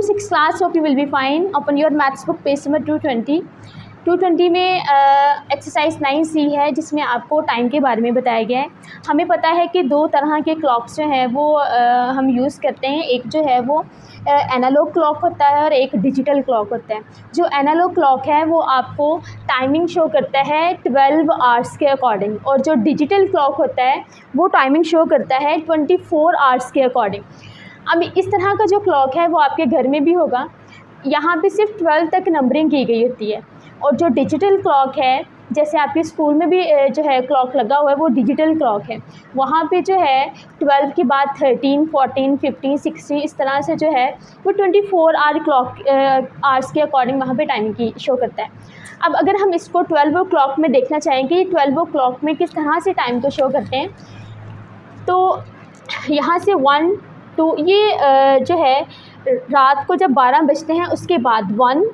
6th class, hope you will be fine. Open your maths book, page number 220. 220 में exercise 9C है, जिसमें आपको time के बारे में बताया गया है। हमें पता है कि दो तरह के क्लॉक्स जो हैं वो हम यूज़ करते हैं। एक जो है वो एनालॉग क्लॉक होता है और एक डिजिटल क्लॉक होता है। जो एनालॉग क्लॉक है वो आपको टाइमिंग शो करता है 12 आवर्स के अकॉर्डिंग, और जो डिजिटल क्लॉक होता है वो टाइमिंग शो करता है 24 आवर्स के अकॉर्डिंग। अब इस तरह का जो क्लॉक है वो आपके घर में भी होगा। यहाँ पे सिर्फ 12 तक नंबरिंग की गई होती है। और जो डिजिटल क्लॉक है, जैसे आपके स्कूल में भी जो है क्लॉक लगा हुआ है, वो डिजिटल क्लॉक है। वहाँ पे जो है 12 के बाद 13, 14, 15, 16 इस तरह से जो है वो 24 आवर क्लॉक आवर्स के अकॉर्डिंग वहाँ पे टाइमिंग की शो करता है। अब अगर हम इसको 12 क्लॉक में देखना चाहेंगे, 12 क्लॉक में किस तरह से टाइम को शो करते हैं, तो यहाँ से 1, 2 ये जो है रात को जब 12 बजते हैं उसके बाद 1,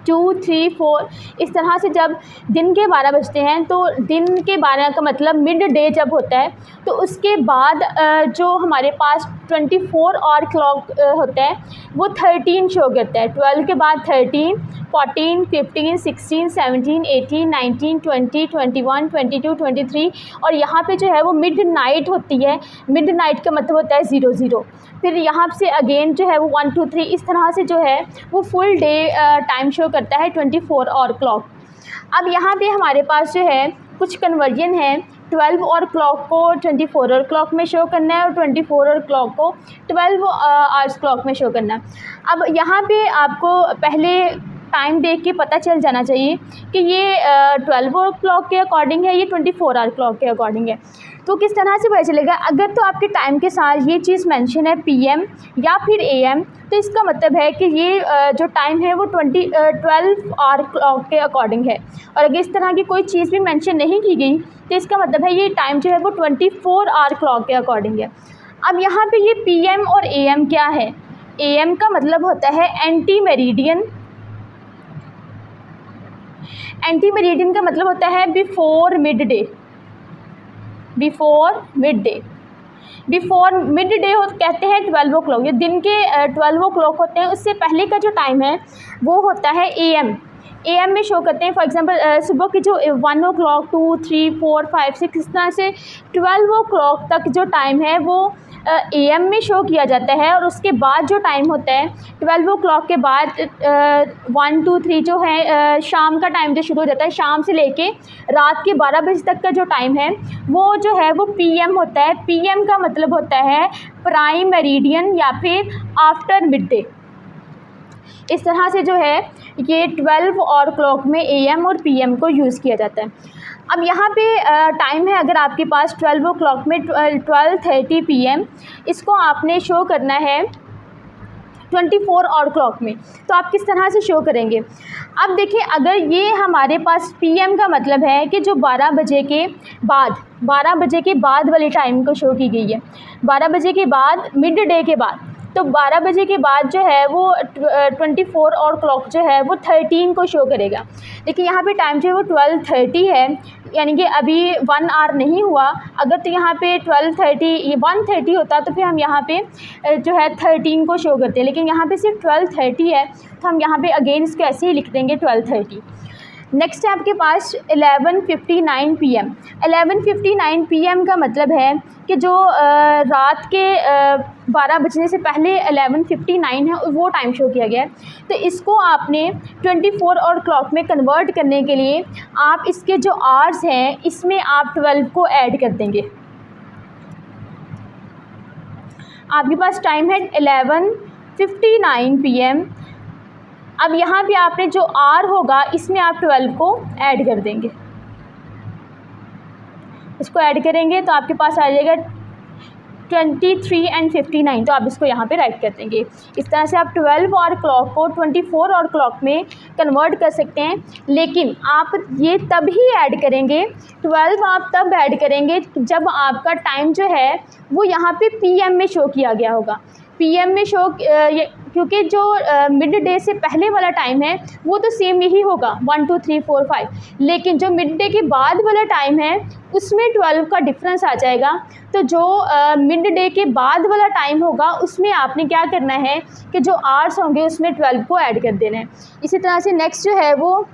2, 3, 4 इस तरह से जब दिन के 12 बजते हैं, तो दिन के 12 का मतलब मिड डे जब होता है, तो उसके बाद जो हमारे पास 24 आवर क्लॉक होता है वो 13 शो करता है। 12 के बाद 13, 14, 15, 16, 17, 18, 19, 20, 21, 22, 23 और यहाँ पे जो है वो मिड नाइट होती है। मिड नाइट का मतलब होता है 00। फिर यहाँ से अगेन जो है वो 1, 2, 3 इस तरह से जो है वो फुल डे टाइम शो करता है 24 आवर क्लॉक। अब यहाँ पे हमारे पास जो है कुछ कन्वर्जन है। 12 आवर क्लॉक को 24 आवर क्लॉक में शो करना है और 24 आवर क्लॉक को 12 आवर्स क्लॉक में शो करना है। अब यहाँ पे आपको पहले टाइम देख के पता चल जाना चाहिए कि ये 12 आवर क्लॉक के अकॉर्डिंग है, ये 24 आवर क्लॉक के अकॉर्डिंग है। तो किस तरह से पता चलेगा? अगर तो आपके टाइम के साथ ये चीज़ मेंशन है PM या फिर AM, तो इसका मतलब है कि ये जो टाइम है वो 12 आवर क्लॉक के अकॉर्डिंग है। और अगर इस तरह की कोई चीज़ भी मेंशन नहीं की गई तो इसका मतलब है ये टाइम जो है वो 24 आवर क्लॉक के अकॉर्डिंग है। अब यहाँ पे ये PM और AM क्या है? AM का मतलब होता है एंटी मेरिडियन। एंटी मेरिडियन का मतलब होता है before mid day. Before mid day, before mid day हो कहते हैं 12 क्लॉक। ये दिन के 12 क्लॉक होते हैं, उससे पहले का जो टाइम है वो होता है AM। AM में शो करते हैं। फॉर एग्जांपल सुबह की जो 1 o'clock, 2, 3, 4, 5, 6 इस तरह से 12 o'clock तक जो टाइम है वो AM में शो किया जाता है। और उसके बाद जो टाइम होता है 12 o'clock के बाद 1, 2, 3 जो है शाम का टाइम जो शुरू हो जाता है, शाम से लेके रात के 12 बजे तक का जो टाइम है वो जो है वो PM होता है। PM का मतलब होता है प्राइम मेरिडियन या फिर आफ्टर मिड डे। इस तरह से जो है ये 12 आवर क्लॉक में AM और PM को यूज़ किया जाता है। अब यहाँ पे टाइम है, अगर आपके पास 12 o'clock में 12:30 PM, इसको आपने शो करना है 24 आवर क्लॉक में, तो आप किस तरह से शो करेंगे? अब देखिए, अगर ये हमारे पास PM का मतलब है कि जो 12 बजे के बाद वाले टाइम को शो की गई है, 12 बजे के बाद मिड डे के बाद, तो 12 बजे के बाद जो है वो 24 आवर क्लॉक जो है वो 13 को शो करेगा। देखिए यहाँ पे टाइम जो है वो 12:30 है, यानी कि अभी 1 आवर नहीं हुआ। अगर तो यहाँ पे 12:30 ये 1:30 होता तो फिर हम यहाँ पे जो है 13 को शो करते हैं, लेकिन यहाँ पे सिर्फ 12:30 है, तो हम यहाँ पे अगेन इसको ऐसे ही लिख देंगे 12:30। नेक्स्ट है आपके पास 11:59 PM। 11:59 PM का मतलब है कि जो रात के 12 बजने से पहले 11:59 है वो टाइम शो किया गया है। तो इसको आपने 24 आवर क्लॉक में कन्वर्ट करने के लिए आप इसके जो आवर्स हैं इसमें आप 12 को ऐड कर देंगे। आपके पास टाइम है 11:59 PM। अब यहाँ पे आपने जो आर होगा इसमें आप 12 को ऐड कर देंगे। इसको ऐड करेंगे तो आपके पास आ जाएगा 23 and 59, तो आप इसको यहाँ पे राइट कर देंगे। इस तरह से आप 12 आवर क्लॉक को 24 आवर क्लॉक में कन्वर्ट कर सकते हैं। लेकिन आप ये तभी ऐड करेंगे, 12 आप तब ऐड करेंगे जब आपका टाइम जो है वो यहाँ पे PM में शो किया गया होगा। पीएम में शो क्योंकि जो मिड डे से पहले वाला टाइम है वो तो सेम यही होगा 1 2 3 4 5, लेकिन जो मिड डे के बाद वाला टाइम है उसमें 12 का डिफरेंस आ जाएगा। तो जो मिड डे के बाद वाला टाइम होगा उसमें आपने क्या करना है कि जो आवर्स होंगे उसमें 12 को ऐड कर देना है। इसी तरह से नेक्स्ट जो है वो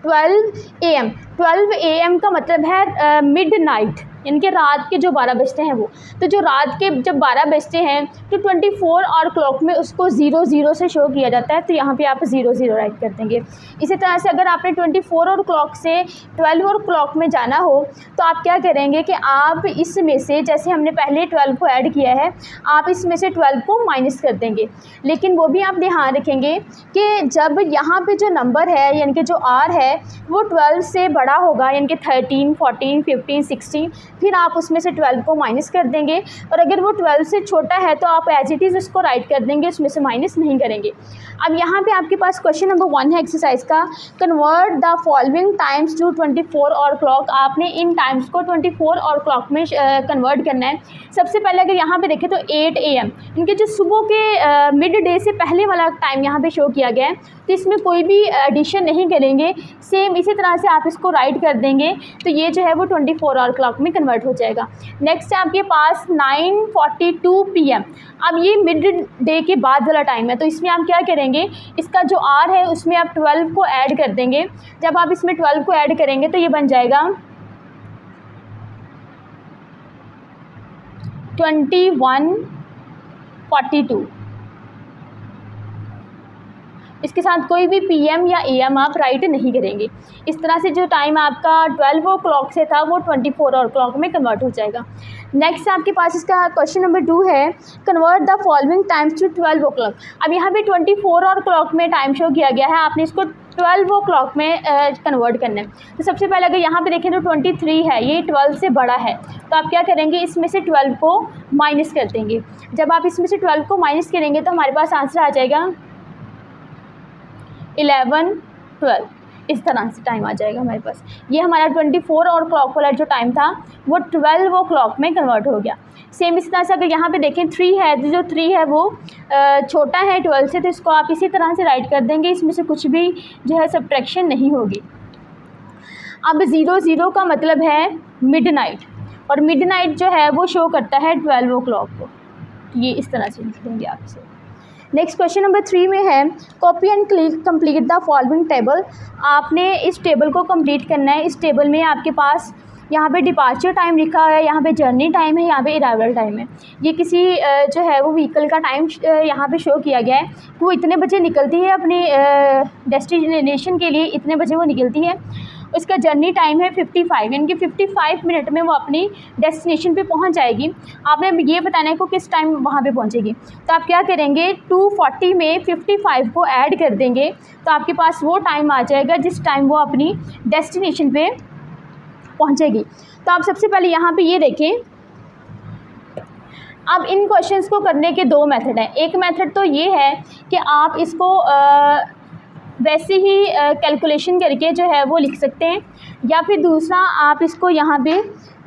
12 AM। 12 AM का मतलब है मिड नाइट, यानी कि रात के जो 12 बजते हैं वो। तो जो रात के जब 12 बजते हैं तो 24 आवर क्लॉक में उसको 00 से शो किया जाता है, तो यहाँ पे आप 00 राइट कर देंगे। इसी तरह से अगर आपने 24 आवर क्लॉक से 12 आवर क्लॉक में जाना हो तो आप क्या करेंगे कि आप इसमें से, जैसे हमने पहले 12 को ऐड किया है, आप इसमें से 12 को माइनस कर देंगे। लेकिन वो भी आप ध्यान रखेंगे कि जब यहाँ पे जो नंबर है यानी कि जो आर है वो 12 से बड़ा होगा, यानी कि 13, 14, 15, 16, फिर आप उसमें से 12 को माइनस कर देंगे। और अगर वो 12 से छोटा है तो आप एज इट इज़ उसको राइट कर देंगे, उसमें से माइनस नहीं करेंगे। अब यहाँ पे आपके पास क्वेश्चन नंबर 1 है एक्सरसाइज का, convert the following times to 24 hour clock. आपने इन टाइम्स को 24 आवर क्लॉक में कन्वर्ट करना है। सबसे पहले अगर यहाँ पे देखें तो 8 AM, इनके जो सुबह के मिड डे से पहले वाला टाइम यहाँ पे शो किया गया है, तो इसमें कोई भी एडिशन नहीं करेंगे, सेम इसी तरह से आप इसको राइट कर देंगे, तो ये जो है वो 24 आवर क्लॉक में कन्वर्ट हो जाएगा। नेक्स्ट है आपके पास 9:42 PM। अब ये मिड डे के बाद वाला टाइम है, तो इसमें आप क्या करेंगे, इसका जो आर है उसमें आप 12 को ऐड कर देंगे। जब आप इसमें 12 को ऐड करेंगे तो ये बन जाएगा 21:42। इसके साथ कोई भी PM या AM आप राइट नहीं करेंगे। इस तरह से जो टाइम आपका 12 ओ क्लॉक से था वो 24 आवर क्लॉक में कन्वर्ट हो जाएगा। नेक्स्ट आपके पास इसका क्वेश्चन नंबर 2 है, convert the following times to 12 o'clock. अब यहाँ पे 24 आवर क्लॉक में टाइम शो किया गया है, आपने इसको 12 ओ क्लॉक में कन्वर्ट करना है। तो सबसे पहले अगर यहाँ पे देखें तो 23 है, ये 12 से बड़ा है, तो आप क्या करेंगे, इसमें से 12 को माइनस कर देंगे। जब आप इसमें से 12 को माइनस करेंगे तो हमारे पास आंसर आ जाएगा 11, 12। इस तरह से टाइम आ जाएगा हमारे पास। ये हमारा 24 और क्लॉक वाला जो टाइम था वो 12 ओ क्लॉक में कन्वर्ट हो गया। सेम इस तरह से अगर यहाँ पे देखें 3 है, तो जो 3 है वो छोटा है 12 से, तो इसको आप इसी तरह से राइट कर देंगे, इसमें से कुछ भी जो है सब्ट्रैक्शन नहीं होगी। अब 00 का मतलब है मिडनाइट, और मिडनाइट जो है वो शो करता है 12 ओ क्लॉक को। ये इस तरह से लिख देंगे आपसे। नेक्स्ट क्वेश्चन नंबर 3 में है, copy and complete the following table. आपने इस टेबल को कंप्लीट करना है। इस टेबल में आपके पास यहाँ पे डिपार्चर टाइम लिखा है, यहाँ पे जर्नी टाइम है, यहाँ पे अराइवल टाइम है। ये किसी जो है वो व्हीकल का टाइम यहाँ पे शो किया गया है, वो इतने बजे निकलती है अपनी डेस्टिनेशन के लिए, इतने बजे वो निकलती है। उसका जर्नी टाइम है 55, यानी कि 55 मिनट में वो अपनी डेस्टिनेशन पे पहुंच जाएगी। आपने ये बताना है को किस टाइम वहाँ पे पहुंचेगी। तो आप क्या करेंगे, 240 में 55 को ऐड कर देंगे, तो आपके पास वो टाइम आ जाएगा जिस टाइम वो अपनी डेस्टिनेशन पे पहुंचेगी। तो आप सबसे पहले यहाँ पे ये देखें। अब इन क्वेश्चंस को करने के 2 मेथड हैं। एक मेथड तो ये है कि आप इसको वैसे ही कैलकुलेशन करके जो है वो लिख सकते हैं, या फिर दूसरा आप इसको यहाँ पे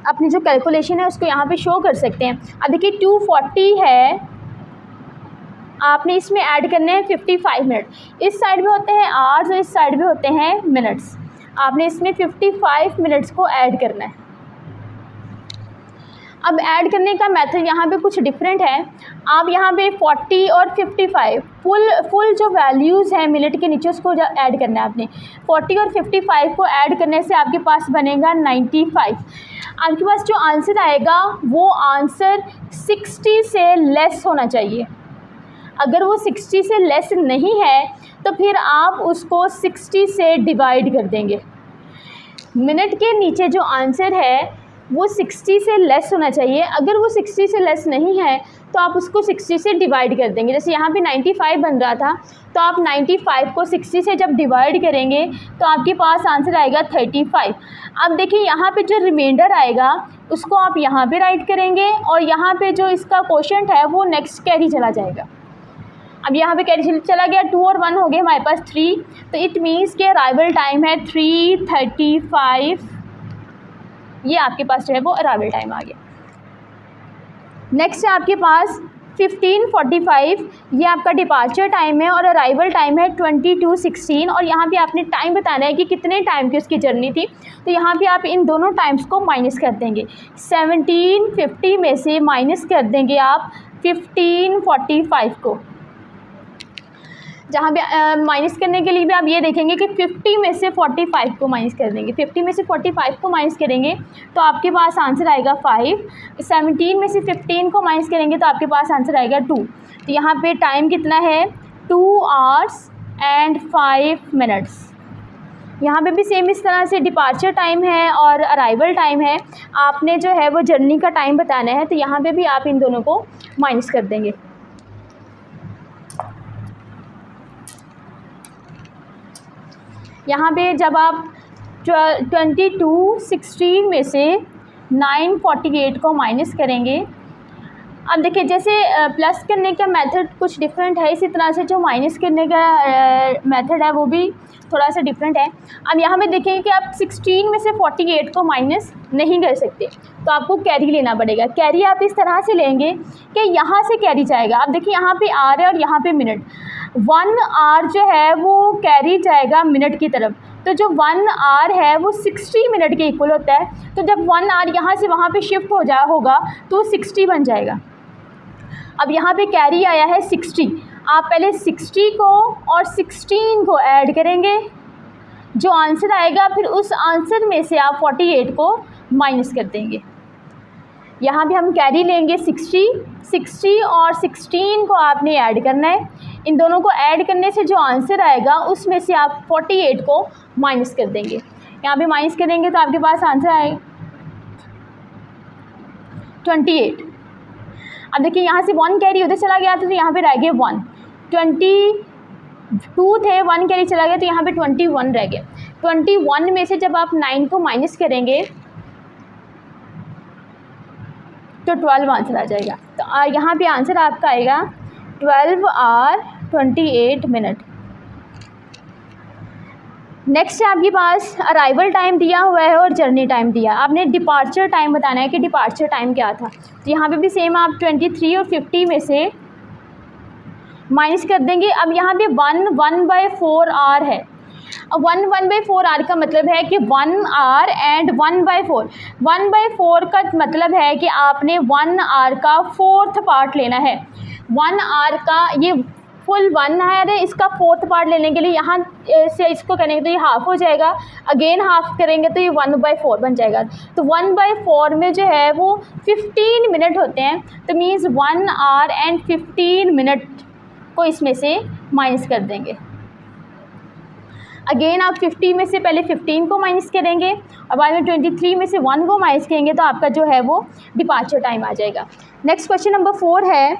अपनी जो कैलकुलेशन है उसको यहाँ पे शो कर सकते हैं। अब देखिए 240 है, आपने इसमें ऐड करने हैं 55 मिनट। इस साइड में होते हैं आवर्स और इस साइड में होते हैं मिनट्स। आपने इसमें 55 मिनट्स को ऐड करना है। अब ऐड करने का मेथड यहाँ पे कुछ डिफरेंट है। आप यहाँ पे 40 और 55 फुल जो वैल्यूज़ हैं मिनट के नीचे उसको ऐड करना है आपने। 40 और 55 को ऐड करने से आपके पास बनेगा 95। आपके पास जो आंसर आएगा वो आंसर 60 से लेस होना चाहिए। अगर वो 60 से लेस नहीं है तो फिर आप उसको 60 से डिवाइड कर देंगे। मिनट के नीचे जो आंसर है वो 60 से लेस होना चाहिए। अगर वो 60 से लेस नहीं है तो आप उसको 60 से डिवाइड कर देंगे। जैसे यहाँ पे 95 बन रहा था, तो आप 95 को 60 से जब डिवाइड करेंगे तो आपके पास आंसर आएगा 35। अब देखिए यहाँ पे जो रिमाइंडर आएगा उसको आप यहाँ पे राइट करेंगे, और यहाँ पे जो इसका क्वोशंट है वो नेक्स्ट कैरी चला जाएगा। अब यहाँ पे कैरी चला गया, 2 और 1 हो गए हमारे पास 3, तो इट मीन्स के अराइवल टाइम है 3:35। ये आपके पास जो है वो अराइवल टाइम आ गया। नेक्स्ट है आपके पास 15:45 ये आपका डिपार्चर टाइम है और अराइवल टाइम है 22:16 और यहाँ पे आपने टाइम बताना है कि कितने टाइम की उसकी जर्नी थी। तो यहाँ पे आप इन दोनों टाइम्स को माइनस कर देंगे। 17:50 में से माइनस कर देंगे आप 15:45 को। जहाँ पे माइनस करने के लिए भी आप ये देखेंगे कि 50 में से 45 को माइनस कर देंगे। 50 में से 45 को माइनस करेंगे तो आपके पास आंसर आएगा 5। 17 में से 15 को माइनस करेंगे तो आपके पास आंसर आएगा 2। तो यहाँ पे टाइम कितना है 2 hours and 5 minutes। यहाँ पे भी सेम इस तरह से डिपार्चर टाइम है और अराइवल टाइम है। आपने जो है वो जर्नी का टाइम बताना है, तो यहाँ पे भी आप इन दोनों को माइनस कर देंगे। यहाँ पे जब आप 22:16 में से 9:48 को माइनस करेंगे, अब देखिए जैसे प्लस करने का मेथड कुछ डिफरेंट है, इसी तरह से जो माइनस करने का मेथड है वो भी थोड़ा सा डिफरेंट है। अब यहाँ पे देखेंगे कि आप 16 में से 48 को माइनस नहीं कर सकते, तो आपको कैरी लेना पड़ेगा। कैरी आप इस तरह से लेंगे कि यहाँ से कैरी जाएगा। अब देखिए यहाँ पे आर है और यहाँ पे मिनट। 1 hour जो है वो कैरी जाएगा मिनट की तरफ, तो जो 1 hour है वो 60 मिनट के इक्वल होता है। तो जब 1 hour यहाँ से वहाँ पे शिफ्ट होगा तो 60 बन जाएगा। अब यहाँ पे कैरी आया है 60, आप पहले 60 को और 16 को ऐड करेंगे, जो आंसर आएगा फिर उस आंसर में से आप 48 को माइनस कर देंगे। यहाँ भी हम कैरी लेंगे 60 और 16 को आपने ऐड करना है। इन दोनों को ऐड करने से जो आंसर आएगा उसमें से आप 48 को माइनस कर देंगे। यहाँ पे माइनस करेंगे तो आपके पास आंसर आएगा 28। अब देखिए यहाँ से 1 कैरी उधर चला गया था तो यहाँ पे रह गए 1। 22 थे, 1 कैरी चला गया तो यहाँ पे 21 रह गए। 21 में से जब आप 9 को माइनस करेंगे तो 12 आंसर आ जाएगा। तो यहाँ पे आंसर आपका आएगा 12 hour 28 minute। नेक्स्ट है आपके पास अराइवल टाइम दिया हुआ है और जर्नी टाइम दिया। आपने डिपार्चर टाइम बताना है कि डिपार्चर टाइम क्या था। तो यहाँ पे भी सेम आप 23 और 50 में से माइनस कर देंगे। अब यहाँ पे 1/4 आवर है। अब 1/4 आवर का मतलब है कि 1 hour एंड 1/4। 1/4 का मतलब है कि आपने 1 hour का 4th पार्ट लेना है। 1 hour का ये फुल 1 hour है, इसका 4th पार्ट लेने के लिए यहाँ से इसको करेंगे तो ये हाफ हो जाएगा, अगेन हाफ करेंगे तो ये 1/4 बन जाएगा। तो 1/4 में जो है वो 15 मिनट होते हैं, तो मीन्स 1 hour एंड 15 मिनट को इसमें से माइनस कर देंगे। अगेन आप 50 में से पहले 15 को माइनस करेंगे और बाद में 23 में से 1 को माइनस करेंगे तो आपका जो है वो डिपार्चर टाइम आ जाएगा। नेक्स्ट क्वेश्चन नंबर 4 है,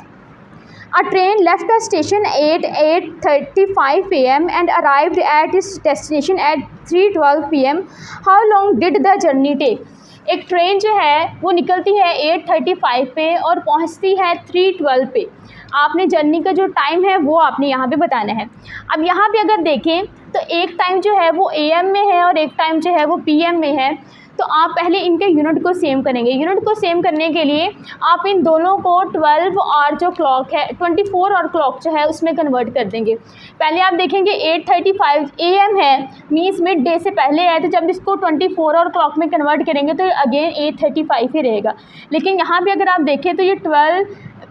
A train left the station at 8:35 p.m. and arrived at its destination at 3:12 p.m. How long did the journey take? एक ट्रेन जो है वो निकलती है 8:35 पे और पहुंचती है 3:12 पे। आपने जर्नी का जो टाइम है वो आपने यहाँ पे बताना है। अब यहाँ पे अगर देखें तो एक टाइम जो है वो AM में है और एक टाइम जो है वो PM में है। तो आप पहले इनके यूनिट को सेम करेंगे। यूनिट को सेम करने के लिए आप इन दोनों को 12 और जो क्लॉक है 24 और क्लॉक जो है उसमें कन्वर्ट कर देंगे। पहले आप देखेंगे 8:35 AM है, मीन्स मिड डे से पहले है, तो जब इसको 24 और क्लॉक में कन्वर्ट करेंगे तो अगेन 8:35 ही रहेगा। लेकिन यहाँ पे अगर आप देखें तो ये 12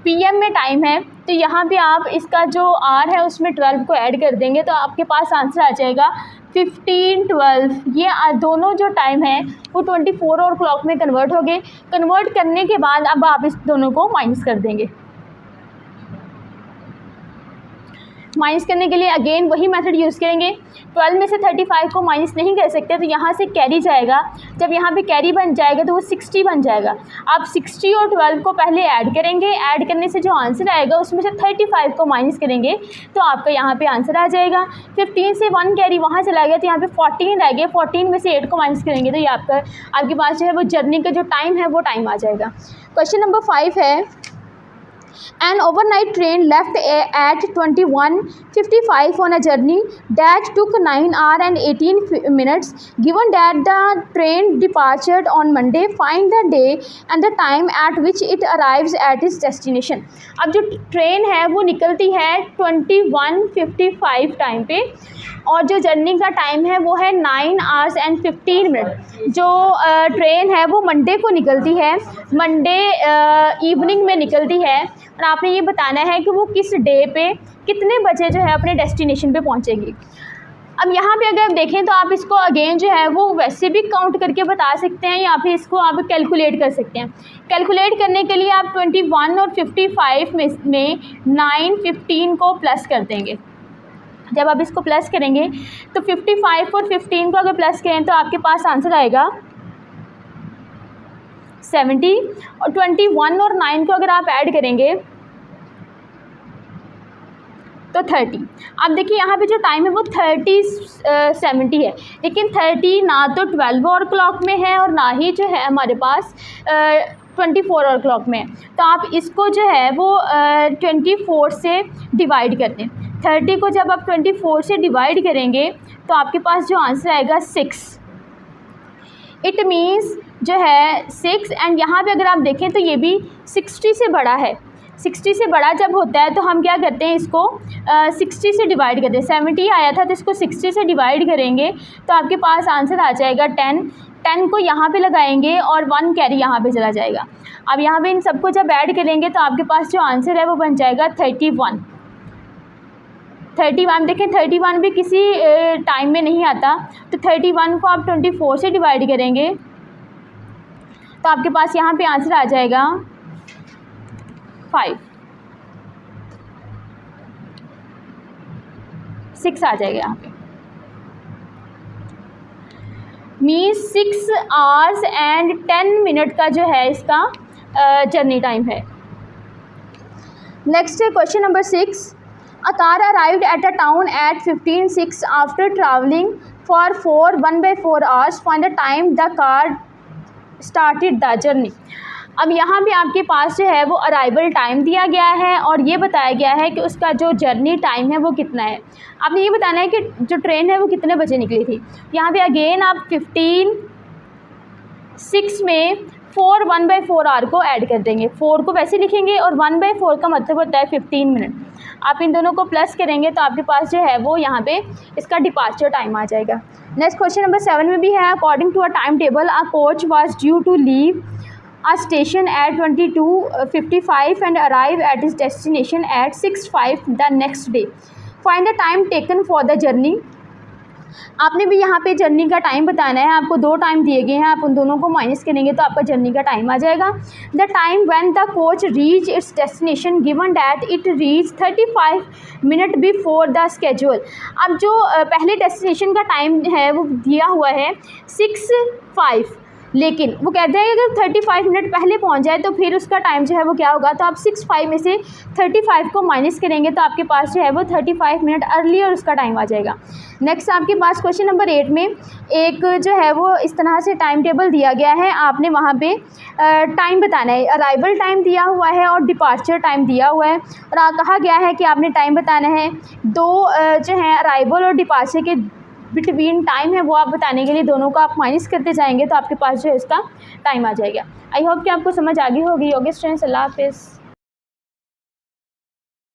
PM में टाइम है, तो यहाँ पे आप इसका जो आर है उसमें 12 को ऐड कर देंगे तो आपके पास आंसर आ जाएगा 15:12। ये दोनों जो टाइम है वो 24 और क्लॉक में कन्वर्ट हो गए। कन्वर्ट करने के बाद अब आप इस दोनों को माइनस कर देंगे। माइनस करने के लिए अगेन वही मेथड यूज़ करेंगे। 12 में से 35 को माइनस नहीं कर सकते तो यहाँ से कैरी जाएगा। जब यहाँ पे कैरी बन जाएगा तो वो 60 बन जाएगा। आप 60 और 12 को पहले ऐड करेंगे, ऐड करने से जो आंसर आएगा उसमें से 35 को माइनस करेंगे तो आपका यहाँ पे आंसर आ जाएगा। 15 से 1 कैरी वहाँ चला गया तो यहाँ पे 14 रह गया। 14 में से 8 को माइनस करेंगे तो ये आपके पास जो है वो जर्नी का जो टाइम है वो टाइम आ जाएगा। क्वेश्चन नंबर 5 है, An overnight train left at 21:55 on a journey that took 9 hours and 18 minutes. Given that the train departed on Monday, find the day and the time at which it arrives at its destination. अब जो train है वो निकलती है 21:55 time पे और जो journey का टाइम है वो है 9 hours and 15 मिनट। जो ट्रेन है वो मंडे को निकलती है, मंडे इवनिंग में निकलती है और आपने ये बताना है कि वो किस डे पे कितने बजे जो है अपने डेस्टिनेशन पे पहुंचेगी। अब यहाँ पे अगर आप देखें तो आप इसको अगेन जो है वो वैसे भी काउंट करके बता सकते हैं या फिर इसको आप कैलकुलेट कर सकते हैं। कैलकुलेट करने के लिए आप 21 और 55 में 9, 15 को प्लस कर देंगे। जब आप इसको प्लस करेंगे तो 55 और 15 को अगर प्लस करें तो आपके पास आंसर आएगा 70 और 21 और 9 को अगर आप ऐड करेंगे तो 30। अब देखिए यहाँ पे जो टाइम है वो 70 है, लेकिन 30 ना तो 12 और क्लॉक में है और ना ही जो है हमारे पास 24 और क्लॉक में है। तो आप इसको जो है वो 24 से डिवाइड कर दें। 30 को जब आप 24 से डिवाइड करेंगे तो आपके पास जो आंसर आएगा 6। इट मीन्स जो है 6 एंड यहाँ पे अगर आप देखें तो ये भी 60 से बड़ा है। 60 से बड़ा जब होता है तो हम क्या करते हैं, इसको 60 से डिवाइड करते हैं। 70 आया था तो इसको 60 से डिवाइड करेंगे तो आपके पास आंसर आ जाएगा 10। 10 को यहाँ पे लगाएंगे और 1 कैरी यहाँ पे चला जाएगा। अब यहाँ पे इन सबको जब ऐड करेंगे तो आपके पास जो आंसर है वो बन जाएगा 31। 31 देखें 31 भी किसी टाइम में नहीं आता, तो 31 को आप 24 से डिवाइड करेंगे तो आपके पास यहाँ पे आंसर आ जाएगा 5, 6 आ जाएगा यहाँ पे। मीन्स 6 hours and 10 मिनट का जो है इसका जर्नी टाइम है। नेक्स्ट है question number 6। A car arrived at a town at 15:06 after traveling for 1/4 hours. Find the time the car started the journey. अब यहाँ पे आपके पास जो है वो अराइवल टाइम दिया गया है और ये बताया गया है कि उसका जो जर्नी टाइम है वो कितना है। आपने ये बताना है कि जो ट्रेन है वो कितने बजे निकली थी। यहाँ पे अगेन आप 15:06 में 1/4 आवर को ऐड कर देंगे। 4 को वैसे लिखेंगे और 1/4 का मतलब होता है 15 मिनट। आप इन दोनों को प्लस करेंगे तो आपके पास जो है वो यहाँ पे इसका डिपार्चर टाइम आ जाएगा। नेक्स्ट क्वेश्चन नंबर 7 में भी है, according to a time table a coach was due to leave a station at 22:55 and arrive at its destination at 6:05 the next day. Find the time taken for the journey. आपने भी यहाँ पे journey का time बताना है। आपको 2 time दिए गए हैं, आप उन दोनों को माइनस करेंगे तो आपका जर्नी का टाइम आ जाएगा। The time when the coach reach its destination given that it reach 35 minute before the schedule. अब जो पहले डेस्टिनेशन का टाइम है वो दिया हुआ है 6:05, लेकिन वो कहते हैं कि अगर 35 मिनट पहले पहुंच जाए तो फिर उसका टाइम जो है वो क्या होगा। तो आप 6:05 में से 35 को माइनस करेंगे तो आपके पास जो है वो 35 मिनट अर्लियर उसका टाइम आ जाएगा। नेक्स्ट आपके पास क्वेश्चन नंबर 8 में एक जो है वो इस तरह से टाइम टेबल दिया गया है। आपने वहाँ पे टाइम बताना है, अराइवल टाइम दिया हुआ है और डिपार्चर टाइम दिया हुआ है और कहा गया है कि आपने टाइम बताना है। 2 जो है अराइवल और डिपार्चर के बिटवीन टाइम है वो आप बताने के लिए दोनों को आप माइनस करते जाएंगे तो आपके पास जो है इसका टाइम आ जाएगा। आई होप कि आपको समझ आ गई होगी। योगेश फ्रेंड्स, अल्लाह हाफिज़।